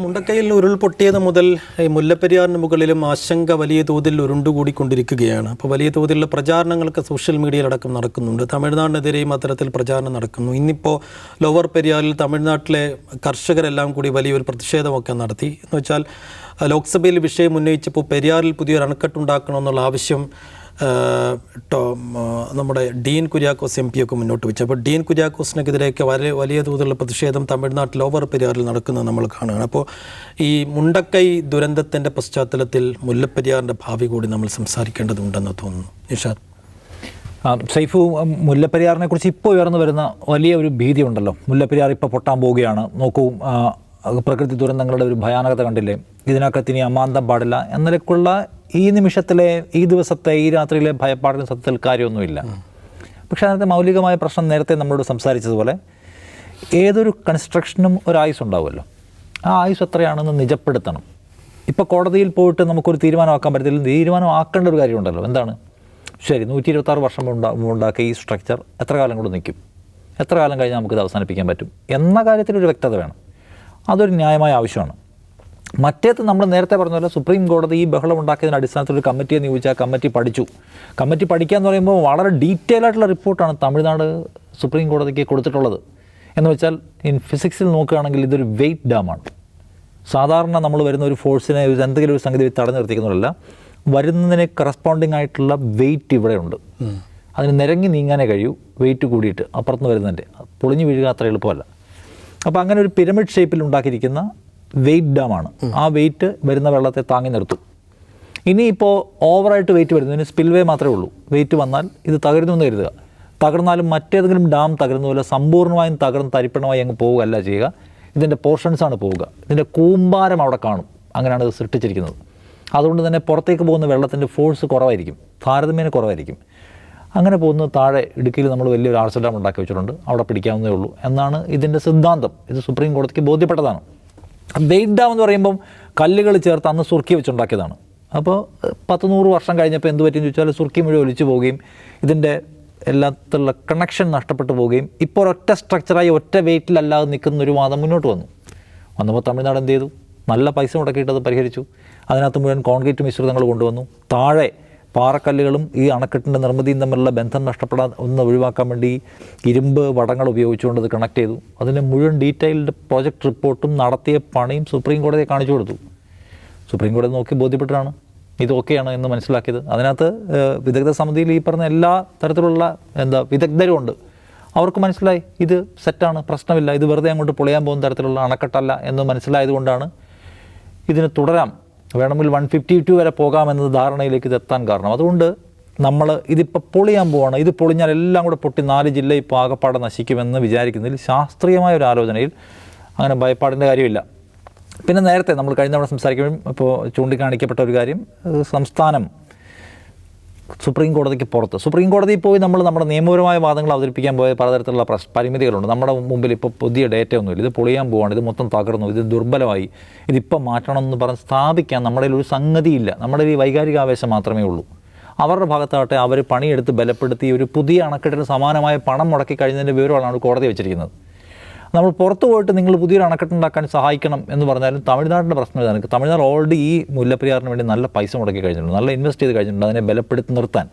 മുണ്ടക്കയിൽ ഉരുൾപൊട്ടിയത് മുതൽ ഈ മുല്ലപ്പെരിയാറിന് മുകളിലും ആശങ്ക വലിയ തോതിൽ ഉരുണ്ടുകൂടിക്കൊണ്ടിരിക്കുകയാണ്. അപ്പോൾ വലിയ തോതിലുള്ള പ്രചാരണങ്ങളൊക്കെ സോഷ്യൽ മീഡിയയിലടക്കം നടക്കുന്നുണ്ട്. തമിഴ്നാടിനെതിരെയും അത്തരത്തിൽ പ്രചാരണം നടക്കുന്നു. ഇന്നിപ്പോൾ ലോവർ പെരിയാറിൽ തമിഴ്നാട്ടിലെ കർഷകരെല്ലാം കൂടി വലിയൊരു പ്രതിഷേധമൊക്കെ നടത്തി. എന്ന് വെച്ചാൽ ലോക്സഭയിൽ വിഷയം ഉന്നയിച്ചപ്പോൾ പെരിയാറിൽ പുതിയൊരു അണക്കെട്ടുണ്ടാക്കണമെന്നുള്ള ആവശ്യം നമ്മുടെ ഡീൻ കുര്യാക്കോസ് എം പിയൊക്കെ മുന്നോട്ട് വെച്ചു. അപ്പോൾ ഡീൻ കുര്യാക്കോസിനെതിരെയൊക്കെ വലിയ തോതിലുള്ള പ്രതിഷേധം തമിഴ്നാട്ടിൽ ലോവർ പെരിയാറിൽ നടക്കുന്നത് നമ്മൾ കാണുകയാണ്. അപ്പോൾ ഈ മുണ്ടക്കൈ ദുരന്തത്തിൻ്റെ പശ്ചാത്തലത്തിൽ മുല്ലപ്പെരിയാറിൻ്റെ ഭാവി കൂടി നമ്മൾ സംസാരിക്കേണ്ടതുണ്ടെന്ന് തോന്നുന്നു. നിഷാദ്. സൈഫു, മുല്ലപ്പെരിയാറിനെ കുറിച്ച് ഇപ്പോൾ ഉയർന്നു വരുന്ന വലിയ ഒരു ഭീതി ഉണ്ടല്ലോ. മുല്ലപ്പെരിയാർ ഇപ്പോൾ പൊട്ടാൻ പോവുകയാണ്. നോക്കൂ, പ്രകൃതി ദുരന്തങ്ങളുടെ ഒരു ഭയാനകത കണ്ടില്ലേ? ഇതിനകത്ത് ഇനി അമാന്തം പാടില്ല എന്നതിലേക്കുള്ള ഈ നിമിഷത്തിലെ, ഈ ദിവസത്തെ, ഈ രാത്രിയിലെ ഭയപ്പാടിന് സത്യത്തിൽ കാര്യമൊന്നുമില്ല. പക്ഷേ അതിനകത്ത് മൗലികമായ പ്രശ്നം നേരത്തെ നമ്മളോട് സംസാരിച്ചതുപോലെ ഏതൊരു കൺസ്ട്രക്ഷനും ഒരു ആയുസ് ഉണ്ടാവുമല്ലോ. ആ ആയുസ് എത്രയാണെന്ന് നിജപ്പെടുത്തണം. ഇപ്പോൾ കോടതിയിൽ പോയിട്ട് നമുക്കൊരു തീരുമാനമാക്കാൻ പറ്റത്തില്ല. തീരുമാനമാക്കേണ്ട ഒരു കാര്യമുണ്ടല്ലോ. എന്താണ്? ശരി, 126 വർഷം ഉണ്ടാക്കിയ ഈ സ്ട്രക്ചർ എത്ര കാലം കൊണ്ട് നിൽക്കും? എത്ര കാലം കഴിഞ്ഞാൽ നമുക്കിത് അവസാനിപ്പിക്കാൻ പറ്റും എന്ന കാര്യത്തിലൊരു വ്യക്തത വേണം. അതൊരു ന്യായമായ ആവശ്യമാണ്. മറ്റേത് നമ്മൾ നേരത്തെ പറഞ്ഞ പോലെ സുപ്രീം കോടതി ഈ ബഹളം ഉണ്ടാക്കിയതിൻ്റെ അടിസ്ഥാനത്തിൽ ഒരു കമ്മിറ്റിയെ നിയോഗിച്ചാൽ കമ്മിറ്റി പഠിച്ചു. കമ്മിറ്റി പഠിക്കുക എന്ന് പറയുമ്പോൾ വളരെ ഡീറ്റെയിൽ ആയിട്ടുള്ള റിപ്പോർട്ടാണ് തമിഴ്നാട് സുപ്രീം കോടതിക്ക് കൊടുത്തിട്ടുള്ളത്. എന്ന് വെച്ചാൽ ഫിസിക്സിൽ നോക്കുകയാണെങ്കിൽ ഇതൊരു വെയിറ്റ് ഡാമാണ്. സാധാരണ നമ്മൾ വരുന്ന ഒരു ഫോഴ്സിനെ എന്തെങ്കിലും ഒരു സംഗതി തടഞ്ഞു നിർത്തിക്കുന്നതല്ല, വരുന്നതിന് കറസ്പോണ്ടിങ് ആയിട്ടുള്ള വെയിറ്റ് ഇവിടെയുണ്ട്. അതിന് നിരങ്ങി നീങ്ങാനേ കഴിയൂ, വെയിറ്റ് കൂടിയിട്ട് അപ്പുറത്തുനിന്ന് വരുന്നതിൻ്റെ. പൊളിഞ്ഞു വീഴുക അത്ര എളുപ്പമല്ല. അപ്പോൾ അങ്ങനെ ഒരു പിരമിഡ് ഷേപ്പിൽ ഉണ്ടാക്കിയിരിക്കുന്ന വെയിറ്റ് ഡാമാണ്. ആ വെയിറ്റ് വരുന്ന വെള്ളത്തെ താങ്ങി നിർത്തും. ഇനിയിപ്പോൾ ഓവറായിട്ട് വെയിറ്റ് വരുന്നതിന് സ്പിൽവേ മാത്രമേ ഉള്ളൂ. വെയിറ്റ് വന്നാൽ ഇത് തകരുന്നു എന്ന് കരുതുക. തകർന്നാലും മറ്റേതെങ്കിലും ഡാം തകരുന്ന പോലെ സമ്പൂർണ്ണമായും തകർന്ന് തരിപ്പണമായി അങ്ങ് പോവുകയല്ല ചെയ്യുക. ഇതിൻ്റെ പോർഷൻസാണ് പോവുക. ഇതിൻ്റെ കൂമ്പാരം അവിടെ കാണും. അങ്ങനെയാണ് ഇത് സൃഷ്ടിച്ചിരിക്കുന്നത്. അതുകൊണ്ട് തന്നെ പുറത്തേക്ക് പോകുന്ന വെള്ളത്തിൻ്റെ ഫോഴ്സ് കുറവായിരിക്കും, താരതമ്യേന കുറവായിരിക്കും. അങ്ങനെ പോകുന്നത് താഴെ ഇടുക്കിയിൽ നമ്മൾ വലിയൊരു ആർച്ച് ഡാം ഉണ്ടാക്കി വെച്ചിട്ടുണ്ട്, അവിടെ പിടിക്കാവുന്നതേ ഉള്ളൂ എന്നാണ് ഇതിൻ്റെ സിദ്ധാന്തം. ഇത് സുപ്രീം കോടതിക്ക് ബോധ്യപ്പെട്ടതാണ്. വെയിറ്റ് ഡാം എന്ന് പറയുമ്പം കല്ലുകൾ ചേർത്ത് അന്ന് സുർക്കി വെച്ചുണ്ടാക്കിയതാണ്. അപ്പോൾ 100 വർഷം കഴിഞ്ഞപ്പോൾ എന്ത് പറ്റിയെന്ന് ചോദിച്ചാൽ സുർക്കി മുഴുവൻ ഒലിച്ചു പോവുകയും ഇതിൻ്റെ എല്ലാത്തിലുള്ള കണക്ഷൻ നഷ്ടപ്പെട്ടു പോവുകയും ഇപ്പോൾ ഒറ്റ സ്ട്രക്ചറായി ഒറ്റ വെയിറ്റിലല്ലാതെ നിൽക്കുന്നൊരു വാദം മുന്നോട്ട് വന്നപ്പോൾ തമിഴ്നാട് എന്ത് ചെയ്തു? നല്ല പൈസ മുടക്കിയിട്ട് അത് പരിഹരിച്ചു. അതിനകത്ത് മുഴുവൻ കോൺക്രീറ്റ് മിശ്രിതങ്ങൾ കൊണ്ടുവന്നു. താഴെ പാറക്കല്ലുകളും ഈ അണക്കെട്ടിൻ്റെ നിർമ്മിതിയും തമ്മിലുള്ള ബന്ധം നഷ്ടപ്പെടാൻ ഒന്ന് ഒഴിവാക്കാൻ വേണ്ടി ഇരുമ്പ് വടങ്ങൾ ഉപയോഗിച്ചുകൊണ്ട് അത് കണക്ട് ചെയ്തു. അതിന് മുഴുവൻ ഡീറ്റെയിൽഡ് പ്രോജക്റ്റ് റിപ്പോർട്ടും നടത്തിയ പണിയും സുപ്രീം കോടതിയെ കാണിച്ചു കൊടുത്തു. സുപ്രീം കോടതി നോക്കി ബോധ്യപ്പെട്ടാണ് ഇത് ഓക്കെയാണ് എന്ന് മനസ്സിലാക്കിയത്. അതിനകത്ത് വിദഗ്ധ സമിതിയിൽ ഈ പറഞ്ഞ എല്ലാ തരത്തിലുള്ള വിദഗ്ധരും ഉണ്ട്. അവർക്ക് മനസ്സിലായി ഇത് സെറ്റാണ്, പ്രശ്നമില്ല, ഇത് വെറുതെ അങ്ങോട്ട് പൊളിയാൻ പോകുന്ന തരത്തിലുള്ള അണക്കെട്ടല്ല എന്ന് മനസ്സിലായതുകൊണ്ടാണ് ഇതിന് തുടരാം, വേണമെങ്കിൽ 152 വരെ പോകാമെന്നത് ധാരണയിലേക്ക് ഇത് എത്താൻ കാരണം. അതുകൊണ്ട് നമ്മൾ ഇതിപ്പോൾ പൊളിയാൻ പോവാണ്. ഇത് പൊളിഞ്ഞാൽ എല്ലാം കൂടെ പൊട്ടി 4 ജില്ല ഇപ്പോൾ ആകപ്പാടെ നശിക്കുമെന്ന് വിചാരിക്കുന്നതിൽ ശാസ്ത്രീയമായ ഒരു ആലോചനയിൽ അങ്ങനെ ഭയപ്പാടിൻ്റെ കാര്യമില്ല. പിന്നെ നേരത്തെ നമ്മൾ കഴിഞ്ഞ തവണ സംസാരിക്കുമ്പോഴും ഇപ്പോൾ ചൂണ്ടിക്കാണിക്കപ്പെട്ട ഒരു കാര്യം, സംസ്ഥാനം സുപ്രീം കോടതിക്ക് പുറത്ത്. സുപ്രീം കോടതിയിൽ പോയി നമ്മുടെ നിയമപരമായ വാദങ്ങൾ അവതരിപ്പിക്കാൻ പോയ പലതരത്തിലുള്ള പരിമിതികളുണ്ട്. നമ്മുടെ മുമ്പിൽ ഇപ്പോൾ പുതിയ ഡേറ്റ ഒന്നുമില്ല. ഇത് പൊളിയാൻ പോവാണ്, ഇത് മൊത്തം തകർന്നു, ഇത് ദുർബലമായി, ഇതിപ്പം മാറ്റണം എന്ന് പറഞ്ഞ് സ്ഥാപിക്കാൻ നമ്മുടെ ഒരു സംഗതിയില്ല. നമ്മുടെ ഈ വൈകാരികാവേശം മാത്രമേ ഉള്ളൂ. അവരുടെ ഭാഗത്താകട്ടെ അവർ പണിയെടുത്ത് ബലപ്പെടുത്തി ഒരു പുതിയ അണക്കെട്ടിന് സമാനമായ പണം മുടക്കി കഴിഞ്ഞതിൻ്റെ വിവരമാണ് കോടതി വെച്ചിരിക്കുന്നത്. നമ്മൾ പുറത്ത് പോയിട്ട് നിങ്ങൾ പുതിയൊരു അണക്കെട്ടുണ്ടാക്കാൻ സഹായിക്കണം എന്ന് പറഞ്ഞാലും തമിഴ്നാടിൻ്റെ പ്രശ്നം ഇതാണ്. തമിഴ്നാട് ഓൾറെഡി ഈ മുല്ലപ്പെരിയാറിന് വേണ്ടി നല്ല പൈസ മുടക്കി കഴിഞ്ഞിട്ടുണ്ട്, നല്ല ഇൻവെസ്റ്റ് ചെയ്ത് കഴിഞ്ഞിട്ടുണ്ട് അതിനെ ബലപ്പെടുത്തി നിർത്താൻ.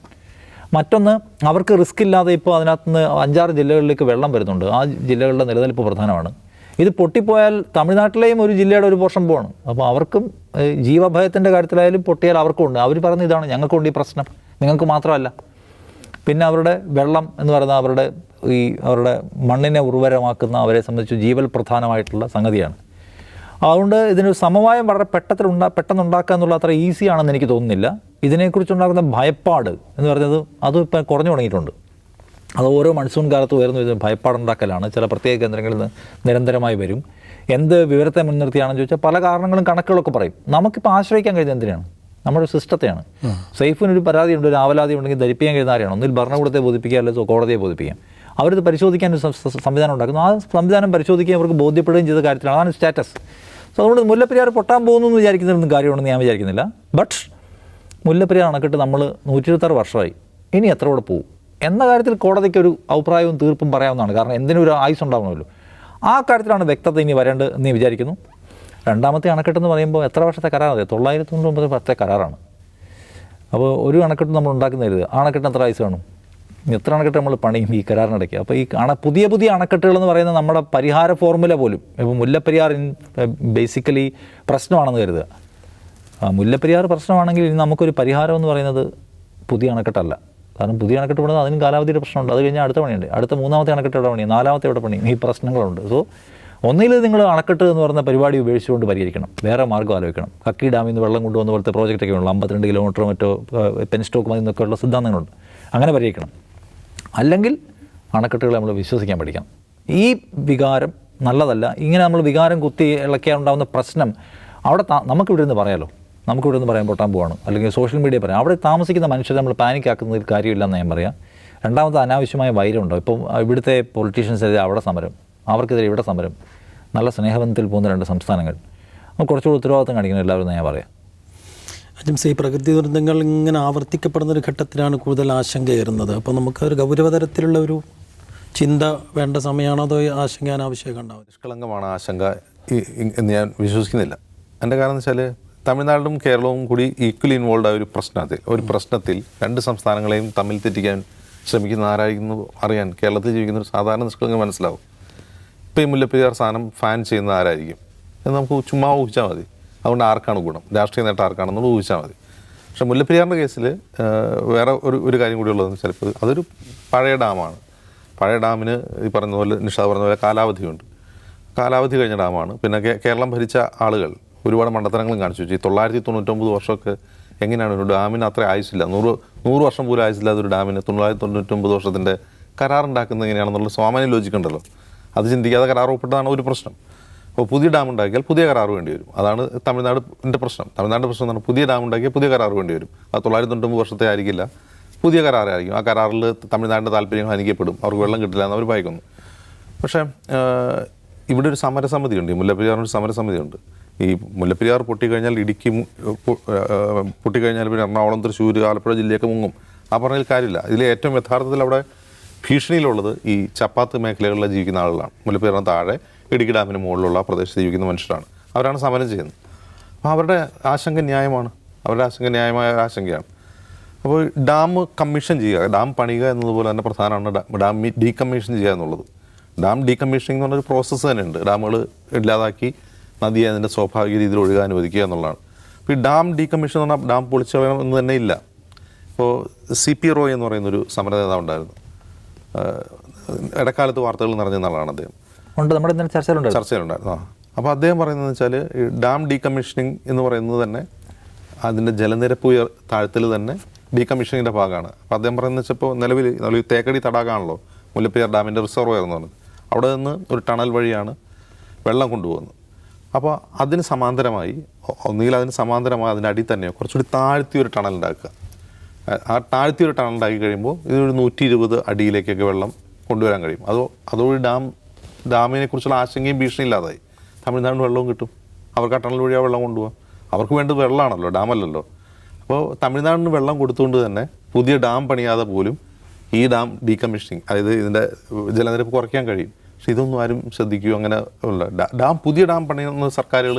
മറ്റൊന്ന്, അവർക്ക് റിസ്ക് ഇല്ലാതെ ഇപ്പോൾ അതിനകത്തുനിന്ന് 5-6 ജില്ലകളിലേക്ക് വെള്ളം വരുന്നുണ്ട്. ആ ജില്ലകളുടെ നിലനിൽപ്പ് പ്രധാനമാണ്. ഇത് പൊട്ടിപ്പോയാൽ തമിഴ്നാട്ടിലെയും ഒരു ജില്ലയുടെ ഒരു പോർഷൻ പോവാണ്. അപ്പോൾ അവർക്കും ജീവഭയത്തിൻ്റെ കാര്യത്തിലായാലും പൊട്ടിയാൽ അവർക്കും ഉണ്ട്. അവർ പറഞ്ഞ ഇതാണ്, ഞങ്ങൾക്കുണ്ട് ഈ പ്രശ്നം, നിങ്ങൾക്ക് മാത്രമല്ല. പിന്നെ അവരുടെ വെള്ളം എന്ന് പറയുന്നത് അവരുടെ മണ്ണിനെ ഉർവരമാക്കുന്ന, അവരെ സംബന്ധിച്ച് ജീവൽ പ്രധാനമായിട്ടുള്ള സംഗതിയാണ്. അതുകൊണ്ട് ഇതിനൊരു സമവായം വളരെ പെട്ടെന്നുണ്ടാക്കുക എന്നുള്ള അത്ര ഈസിയാണെന്ന് എനിക്ക് തോന്നുന്നില്ല. ഇതിനെക്കുറിച്ചുണ്ടാകുന്ന ഭയപ്പാട് എന്ന് പറയുന്നത് അതും ഇപ്പം കുറഞ്ഞു തുടങ്ങിയിട്ടുണ്ട്. അത് ഓരോ മൺസൂൺ കാലത്ത് ഉയർന്നു വരുന്ന ഭയപ്പാടുണ്ടാക്കലാണ്. ചില പ്രത്യേക കേന്ദ്രങ്ങളിൽ നിന്ന് നിരന്തരമായി വരും. എന്ത് വിവരത്തെ മുൻനിർത്തിയാണെന്ന് ചോദിച്ചാൽ പല കാരണങ്ങളും കണക്കുകളൊക്കെ പറയും. നമുക്കിപ്പോൾ ആശ്രയിക്കാൻ കഴിയുന്നത് എന്തിനാണ്? നമ്മുടെ സിസ്റ്റത്തെയാണ്. സൈഫിനൊരു പരാതിയുണ്ട്, ഒരു ആവലാതി ഉണ്ടെങ്കിൽ ധരിപ്പിക്കാൻ കഴിയുന്ന ആരെയാണ്? ഒന്നിൽ ഭരണകൂടത്തെ ബോധിപ്പിക്കുക, അല്ലെങ്കിൽ കോടതിയെ ബോധിപ്പിക്കാം. അവരിത് പരിശോധിക്കാൻ ഒരു സംവിധാനം ഉണ്ടാക്കുന്നു. ആ സംവിധാനം പരിശോധിക്കാൻ അവർക്ക് ബോധ്യപ്പെടുകയും ചെയ്ത കാര്യത്തിലാണ്. അതാണ് സ്റ്റാറ്റസ്. സോ അതുകൊണ്ട് മുല്ലപ്പെരിയാർ പൊട്ടാൻ പോകുന്നു എന്ന് വിചാരിക്കുന്നതിനൊന്നും കാര്യമാണെന്ന് ഞാൻ വിചാരിക്കുന്നില്ല. ബട്ട് മുല്ലപ്പെരിയാർ അണക്കെട്ട് നമ്മൾ 126 വർഷമായി, ഇനി എത്ര കൂടെ പോകും എന്ന കാര്യത്തിൽ കോടതിക്കൊരു അഭിപ്രായവും തീർപ്പും പറയാവുന്നതാണ്. കാരണം എന്തിനൊരു ആയുസ് ഉണ്ടാവണമല്ലോ. ആ കാര്യത്തിലാണ് വ്യക്തത ഇനി വരേണ്ടത് എന്ന് വിചാരിക്കുന്നു. രണ്ടാമത്തെ അണക്കെട്ടെന്ന് പറയുമ്പോൾ എത്ര വർഷത്തെ കരാറാണ്? 999 വർഷത്തെ കരാറാണ്. അപ്പോൾ ഒരു അണക്കെട്ട് നമ്മൾ ഉണ്ടാക്കുന്നത് ആ അണക്കെട്ടിന് എത്ര ആയുസ് കാണും? എത്ര അണക്കെട്ട് നമ്മൾ പണിയും ഈ കരാറിനിടയ്ക്ക്? അപ്പോൾ ഈ പുതിയ പുതിയ അണക്കെട്ടുകൾ എന്ന് പറയുന്നത് നമ്മുടെ പരിഹാര ഫോർമുല പോലും ഇപ്പോൾ മുല്ലപ്പെരിയാർ ബേസിക്കലി പ്രശ്നമാണെന്ന് കരുതുക. മുല്ലപ്പെരിയാർ പ്രശ്നമാണെങ്കിൽ ഇനി നമുക്കൊരു പരിഹാരം എന്ന് പറയുന്നത് പുതിയ അണക്കെട്ടല്ല. കാരണം പുതിയ അണക്കെട്ട് പണിത് അതിനും കാലാവധിയുടെ പ്രശ്നമുണ്ട്. അത് കഴിഞ്ഞാൽ അടുത്ത പണിയുണ്ട്, അടുത്ത മൂന്നാമത്തെ അണക്കെട്ട് എവിടെ പണിയും, നാലാമത്തെ എവിടെ പണിയും, ഈ പ്രശ്നങ്ങളുണ്ട്. സോ ഒന്നിൽ നിങ്ങൾ അണക്കെട്ട് എന്ന് പറയുന്ന പരിപാടി ഉപേക്ഷിച്ചുകൊണ്ട് പരിഹരിക്കണം, വേറെ മാർഗ്ഗം ആലോചിക്കണം. കക്കി ഡാമിൽ നിന്ന് വെള്ളം കൊണ്ടുവന്ന പോലത്തെ പ്രോജക്റ്റൊക്കെ ഉള്ളൂ, 52 കിലോമീറ്റർ മറ്റോ പെൻസ്റ്റോക്ക് മതി എന്നൊക്കെയുള്ള സിദ്ധാന്തങ്ങളുണ്ട്. അങ്ങനെ പരിഹരിക്കണം. അല്ലെങ്കിൽ അണക്കെട്ടുകളെ നമ്മൾ വിശ്വസിക്കാൻ പഠിക്കണം. ഈ വികാരം നല്ലതല്ല. ഇങ്ങനെ നമ്മൾ വികാരം കുത്തി ഇളക്കിയാൽ ഉണ്ടാകുന്ന പ്രശ്നം അവിടെ നമുക്കിവിടെ നിന്ന് പറയാമല്ലോ, നമുക്കിവിടെ നിന്ന് പറയാൻ പൊട്ടാൻ പോവാണ്, അല്ലെങ്കിൽ സോഷ്യൽ മീഡിയ പറയാം. അവിടെ താമസിക്കുന്ന മനുഷ്യരെ നമ്മൾ പാനിക്കാക്കുന്നതിൽ കാര്യമില്ലെന്ന് ഞാൻ പറയാം. രണ്ടാമത്തെ അനാവശ്യമായ വൈരമുണ്ടോ? ഇപ്പം ഇവിടുത്തെ പൊളിറ്റീഷ്യൻസിനെതിരെ അവിടെ സമരം, അവർക്കെതിരെ ഇവിടെ സമരം. നല്ല സ്നേഹബന്ധത്തിൽ പോകുന്ന രണ്ട് സംസ്ഥാനങ്ങൾ. കുറച്ചുകൂടി ഉത്തരവാദിത്തം കാണിക്കണം എല്ലാവരും ഞാൻ പറയാം. അജിംസ, ഈ പ്രകൃതി ദുരന്തങ്ങൾ ഇങ്ങനെ ആവർത്തിക്കപ്പെടുന്ന ഒരു ഘട്ടത്തിലാണ് കൂടുതൽ ആശങ്കയേറുന്നത്. അപ്പോൾ നമുക്ക് ഒരു ഗൗരവതരത്തിലുള്ള ഒരു ചിന്ത വേണ്ട സമയമാണോ അതോ ആശങ്ക അനാവശ്യമൊക്കെ ഉണ്ടാവും? നിഷ്കളങ്കമാണ് ആശങ്ക എന്ന് ഞാൻ വിശ്വസിക്കുന്നില്ല. എൻ്റെ കാരണം എന്ന് വെച്ചാൽ തമിഴ്നാടും കേരളവും കൂടി ഈക്വലി ഇൻവോൾവ് ആയ ഒരു പ്രശ്നത്തിൽ രണ്ട് സംസ്ഥാനങ്ങളെയും തമ്മിൽ തെറ്റിക്കാൻ ശ്രമിക്കുന്ന ആരായിരുന്നു അറിയാൻ കേരളത്തിൽ ജീവിക്കുന്ന ഒരു സാധാരണ നിഷ്കളങ്കം മനസ്സിലാവും. ഇപ്പോൾ ഈ മുല്ലപ്പെരിയാർ സാധനം ഫാൻ ചെയ്യുന്ന ആരായിരിക്കും എന്ന് നമുക്ക് ചുമ്മാ ഊഹിച്ചാൽ മതി. അതുകൊണ്ട് ആർക്കാണ് ഗുണം, രാഷ്ട്രീയ നേട്ടം ആർക്കാണെന്നുള്ളത് ഊഹിച്ചാൽ മതി. പക്ഷേ മുല്ലപ്പെരിയാറിൻ്റെ കേസിൽ വേറെ ഒരു കാര്യം കൂടി ഉള്ളതെന്ന് ചിലപ്പോൾ അതൊരു പഴയ ഡാമാണ്. പഴയ ഡാമിന് ഈ പറഞ്ഞ പോലെ നിഷാദ് പറഞ്ഞ പോലെ കാലാവധിയുണ്ട്. കാലാവധി കഴിഞ്ഞ ഡാമാണ്. പിന്നെ കേരളം ഭരിച്ച ആളുകൾ ഒരുപാട് മണ്ടത്തരങ്ങളും കാണിച്ചു വെച്ചു. ഈ 999 വർഷമൊക്കെ എങ്ങനെയാണ് ഒരു ഡാമിന് അത്ര ആയുസില്ല, 100 വർഷം പോലും ആയുസില്ലാത്ത ഒരു ഡാമിന് 999 വർഷത്തിൻ്റെ കരാറുണ്ടാക്കുന്നത് എങ്ങനെയാണെന്നുള്ള സാമാന്യ ലോജിക്കുണ്ടല്ലോ. അത് ചിന്തിക്കാതെ കരാർ ഒപ്പിട്ടതാണ് ഒരു പ്രശ്നം. അപ്പോൾ പുതിയ ഡാം ഉണ്ടാക്കിയാൽ പുതിയ കരാർ വേണ്ടി വരും. അതാണ് തമിഴ്നാടിൻ്റെ പ്രശ്നം. തമിഴ്നാടിൻ്റെ പ്രശ്നം എന്താണ്? പുതിയ ഡാം ഉണ്ടാക്കിയാൽ പുതിയ കരാർ വേണ്ടി വരും. അത് 999 വർഷത്തെ ആയിരിക്കില്ല, പുതിയ കരാറായിരിക്കും. ആ കരാറിൽ തമിഴ്നാടിൻ്റെ താല്പര്യങ്ങൾ ഹനിക്കപ്പെടും, അവർക്ക് വെള്ളം കിട്ടില്ല എന്ന് അവർ ഭയക്കുന്നു. പക്ഷേ ഇവിടെ ഒരു സമരസമിതിയുണ്ട്, ഈ മുല്ലപ്പെരിയാറിനൊരു സമരസമിതിയുണ്ട്. ഈ മുല്ലപ്പെരിയാർ പൊട്ടിക്കഴിഞ്ഞാൽ ഇടുക്കി പൊട്ടിക്കഴിഞ്ഞാൽ പിന്നെ എറണാകുളം, തൃശ്ശൂർ, ആലപ്പുഴ ജില്ലയൊക്കെ മുങ്ങും. ആ പറഞ്ഞതിൽ കാര്യമില്ല. ഇതിൽ ഏറ്റവും യഥാർത്ഥത്തിൽ അവിടെ ഭീഷണിയിലുള്ളത് ഈ ചപ്പാത്ത് മേഖലകളിൽ ജീവിക്കുന്ന ആളുകളാണ്. മുല്ലപ്പെരിയാറിന് താഴെ ഇടുക്കി ഡാമിന് മുകളിലുള്ള പ്രദേശത്ത് ജീവിക്കുന്ന മനുഷ്യരാണ്. അവരാണ് സമരം ചെയ്യുന്നത്. അപ്പോൾ അവരുടെ ആശങ്ക ന്യായമാണ്, അവരുടെ ആശങ്ക ന്യായമായ ആശങ്കയാണ്. അപ്പോൾ ഡാം കമ്മീഷൻ ചെയ്യുക, ഡാം പണിയുക എന്നതുപോലെ തന്നെ പ്രധാനമാണ് ഡാം ഡീകമ്മീഷൻ ചെയ്യുക എന്നുള്ളത്. ഡാം ഡീകമ്മീഷനിങ് എന്ന് പറഞ്ഞൊരു പ്രോസസ്സ് തന്നെയുണ്ട്. ഡാമുകൾ ഇല്ലാതാക്കി നദിയെ അതിൻ്റെ സ്വാഭാവിക രീതിയിൽ ഒഴുകാൻ അനുവദിക്കുക എന്നുള്ളതാണ്. അപ്പോൾ ഈ ഡാം ഡീകമ്മീഷൻ എന്ന് പറഞ്ഞാൽ ഡാം പൊളിച്ചു കളയണം എന്ന് തന്നെ ഇല്ല. ഇപ്പോൾ CP റോയ് എന്ന് പറയുന്നൊരു സമര നേതാവ് ഉണ്ടായിരുന്നു. ഇടക്കാലത്ത് വാർത്തകൾ നിറഞ്ഞ നാളാണ് അദ്ദേഹം. നമ്മുടെ ചർച്ചയിലുണ്ടായിരുന്നു. അപ്പോൾ അദ്ദേഹം പറയുന്നതെന്ന് വെച്ചാൽ ഈ ഡാം ഡീകമ്മീഷനിങ് എന്ന് പറയുന്നത് തന്നെ അതിൻ്റെ ജലനിരപ്പ് താഴ്ത്തൽ തന്നെ ഡീകമ്മീഷനിങ്ങിൻ്റെ ഭാഗമാണ്. അപ്പോൾ അദ്ദേഹം പറയുന്നത് വെച്ചാൽ ഇപ്പോൾ നിലവിൽ തേക്കടി തടാകമാണല്ലോ മുല്ലപ്പെരിയാർ ഡാമിൻ്റെ റിസർവോയർ എന്ന് പറഞ്ഞത്. അവിടെ നിന്ന് ഒരു ടണൽ വഴിയാണ് വെള്ളം കൊണ്ടുപോകുന്നത്. അപ്പോൾ അതിന് സമാന്തരമായി അതിൻ്റെ അടി തന്നെ കുറച്ചുകൂടി താഴ്ത്തിയൊരു ടണൽ ഉണ്ടാക്കുക. ആ താഴ്ത്തിയൊരു ടണൽ ഉണ്ടാക്കി കഴിയുമ്പോൾ ഇതൊരു 120 അടിയിലേക്കൊക്കെ വെള്ളം കൊണ്ടുവരാൻ കഴിയും. അതോടെ ഡാമിനെ കുറിച്ചുള്ള ആശങ്കയും ഭീഷണി ഇല്ലാതായി. തമിഴ്നാടിന് വെള്ളവും കിട്ടും, അവർക്ക് ആ ടണൽ വഴി ആ വെള്ളം കൊണ്ടുപോകാം. അവർക്ക് വേണ്ടത് വെള്ളമാണല്ലോ, ഡാമല്ലല്ലോ. അപ്പോൾ തമിഴ്നാടിന് വെള്ളം കൊടുത്തുകൊണ്ട് തന്നെ പുതിയ ഡാം പണിയാതെ പോലും ഈ ഡാം ഡീകമ്മീഷനിങ്, അതായത് ഇതിൻ്റെ ജലനിരപ്പ് കുറയ്ക്കാൻ കഴിയും. പക്ഷെ ഇതൊന്നും ആരും ശ്രദ്ധിക്കുകയോ അങ്ങനെ ഉള്ള പുതിയ ഡാം പണിയുന്ന സർക്കാരുകൾ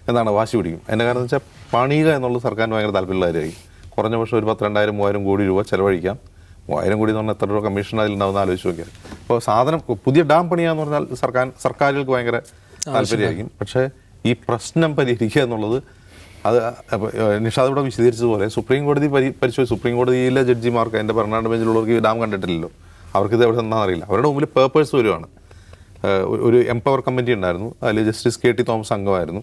എന്താണ് വാശി പിടിക്കും. അതിൻ്റെ കാരണം എന്ന് വെച്ചാൽ പണിയുക എന്നുള്ളത് സർക്കാരിന് ഭയങ്കര താല്പര്യമുള്ള കാര്യമായിരിക്കും. കുറഞ്ഞ പക്ഷേ ഒരു 10,000-3,000 കോടി രൂപ ചിലവഴിക്കാം. 3,000 കോടി എന്ന് പറഞ്ഞാൽ എത്ര രൂപ കമ്മീഷൻ അതിലുണ്ടാവുന്ന ആലോചിച്ച് നോക്കിയാൽ. അപ്പോൾ പുതിയ ഡാം പണിയാന്ന് പറഞ്ഞാൽ സർക്കാരുകൾക്ക് ഭയങ്കര താല്പര്യമായിരിക്കും. പക്ഷേ ഈ പ്രശ്നം പരിഹരിക്കുക എന്നുള്ളത് അത് നിഷാദ് ഇവിടെ വിശദീകരിച്ചതുപോലെ സുപ്രീം കോടതി സുപ്രീം കോടതിയിലെ ജഡ്ജിമാർക്ക് അതിൻ്റെ ഭരണഘടന ബെഞ്ചിലുള്ളവർക്ക് ഈ ഡാം കണ്ടിട്ടില്ലല്ലോ. അവർക്കിത് എവിടെ നിന്നാണെന്ന് അറിയില്ല. അവരുടെ മുമ്പിൽ പേപ്പേഴ്സ് വരുവാണ്. ഒരു എംപവർ കമ്മിറ്റി ഉണ്ടായിരുന്നു, അതിൽ ജസ്റ്റിസ് KT തോമസ് അംഗമായിരുന്നു.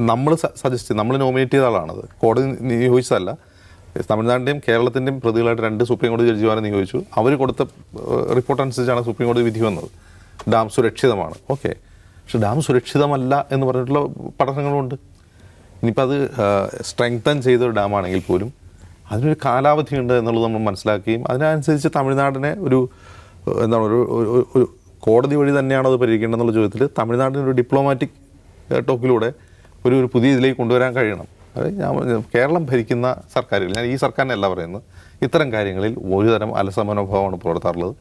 നമ്മൾ നോമിനേറ്റ് ചെയ്ത ആളാണത്, കോടതി നിയോഗിച്ചതല്ല. തമിഴ്നാടിൻ്റെയും കേരളത്തിൻ്റെയും പ്രതികളായിട്ട് 2 സുപ്രീം കോടതി ജഡ്ജിമാരെ നിയോഗിച്ചു. അവർ കൊടുത്ത റിപ്പോർട്ട് അനുസരിച്ചാണ് സുപ്രീം കോടതി വിധി വന്നത്. ഡാം സുരക്ഷിതമാണ്. ഓക്കെ, പക്ഷെ ഡാം സുരക്ഷിതമല്ല എന്ന് പറഞ്ഞിട്ടുള്ള പഠനങ്ങളുണ്ട്. ഇനിയിപ്പോൾ അത് സ്ട്രെങ്തൻ ചെയ്തൊരു ഡാമാണെങ്കിൽ പോലും അതിനൊരു കാലാവധി ഉണ്ട് എന്നുള്ളത് നമ്മൾ മനസ്സിലാക്കുകയും അതിനനുസരിച്ച് തമിഴ്നാടിനെ ഒരു കോടതി വഴി തന്നെയാണോ അത് പരിഹരിക്കേണ്ടത് എന്നുള്ള ചോദ്യത്തിൽ തമിഴ്നാടിനൊരു ഡിപ്ലോമാറ്റിക് ടോക്കിലൂടെ ഒരു പുതിയ ഇതിലേക്ക് കൊണ്ടുവരാൻ കഴിയണം. അതായത് കേരളം ഭരിക്കുന്ന സർക്കാരുകൾ, ഞാൻ ഈ സർക്കാരിനല്ല പറയുന്നത്, ഇത്തരം കാര്യങ്ങളിൽ ഒരുതരം അലസമനോഭാവമാണ് പുലർത്താറുള്ളത്.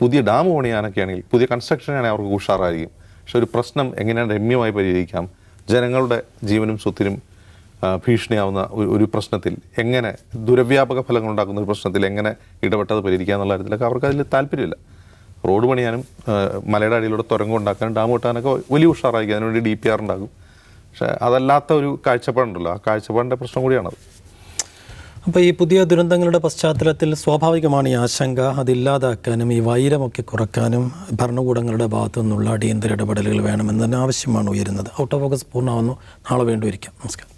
പുതിയ ഡാം പണിയാനൊക്കെ ആണെങ്കിൽ, പുതിയ കൺസ്ട്രക്ഷനാണെങ്കിൽ അവർക്ക് ഉഷാറായിരിക്കും. പക്ഷെ ഒരു പ്രശ്നം എങ്ങനെയാണ് രമ്യമായി പരിഹരിക്കാം, ജനങ്ങളുടെ ജീവനും സ്വത്തിനും ഭീഷണിയാവുന്ന ഒരു പ്രശ്നത്തിൽ എങ്ങനെ ദുരവ്യാപക ഫലങ്ങൾ ഉണ്ടാക്കുന്ന ഒരു പ്രശ്നത്തിൽ എങ്ങനെ ഇടപെട്ടത് പരിഹരിക്കുക എന്നുള്ള കാര്യത്തിലൊക്കെ അവർക്ക് അതിൽ താല്പര്യമില്ല. റോഡ് പണിയാനും മലയുടെ അടിയിലൂടെ തുരങ്കം ഉണ്ടാക്കാനും ഡാം കെട്ടാനൊക്കെ വലിയ ഉഷാറായിരിക്കും, അതിനുവേണ്ടി DPR ഉണ്ടാകും. പക്ഷേ അതല്ലാത്ത ഒരു കാഴ്ചപ്പാടുണ്ടല്ലോ, ആ കാഴ്ചപ്പാടിൻ്റെ പ്രശ്നം കൂടിയാണത്. അപ്പോൾ ഈ പുതിയ ദുരന്തങ്ങളുടെ പശ്ചാത്തലത്തിൽ സ്വാഭാവികമാണ് ഈ ആശങ്ക. അതില്ലാതാക്കാനും ഈ വൈരമൊക്കെ കുറക്കാനും ഭരണകൂടങ്ങളുടെ ഭാഗത്തു നിന്നുള്ള അടിയന്തര ഇടപെടലുകൾ വേണമെന്നതിന് ആവശ്യമാണ് ഉയരുന്നത്. ഔട്ട് ഓഫ് ഫോക്കസ് പൂർണ്ണമാവുന്നു. നാളെ വീണ്ടും ഇരിക്കാം. നമസ്കാരം.